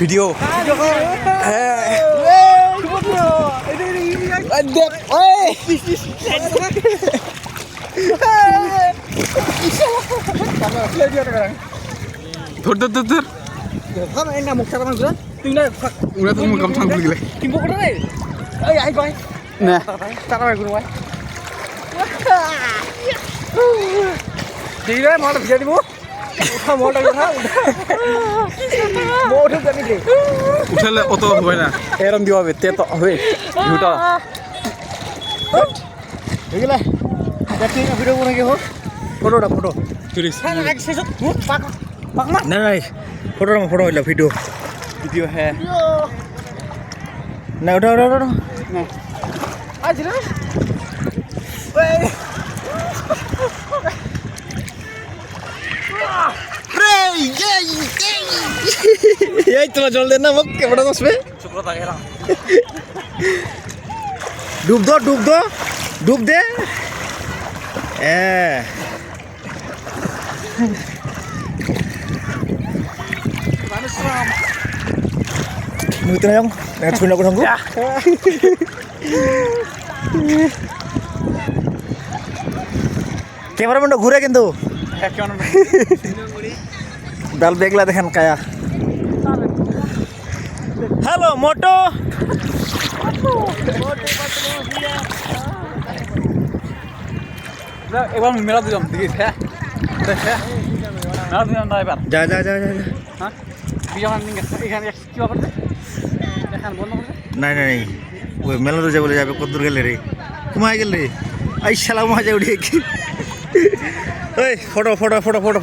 video ধর ধর ধর ধর উড়া তো মুখ থাম খুলে না উঠালে অত হবে না এরম দিব হবে তে তো হবে ভিউটা বুঝলে দেখি ভিডিও করে কি হোক ফটোটা ফটো না নাই ফটো হইলো ভিডিও ভিডিও হ্যাঁ না ওটা ওটা ওটা এই তোরা জল দেন না মোক কেমন বসবে ডুব দো ডুব দে মুই তো যাও ছুনা করে থাকবো ক্যামেরাম্যানটা ঘুরে কিন্তু ডাল বেগলা দেখেন কায়া হ্যালো মোটো এবার মেলা দিলাম দেখিস হ্যাঁ মেলা দিলাম না এবার যা যা যা যা হ্যাঁ বিজন এখানে কি করতে এখানে বন্ধ করতে নাই নাই ওই মেলা তো যাবলে যাবে কত দূর গেলে রে কুমায় গেলে আই শালা মজা উঠিয়ে কি ওই ফটো ফটো ফটো ফটো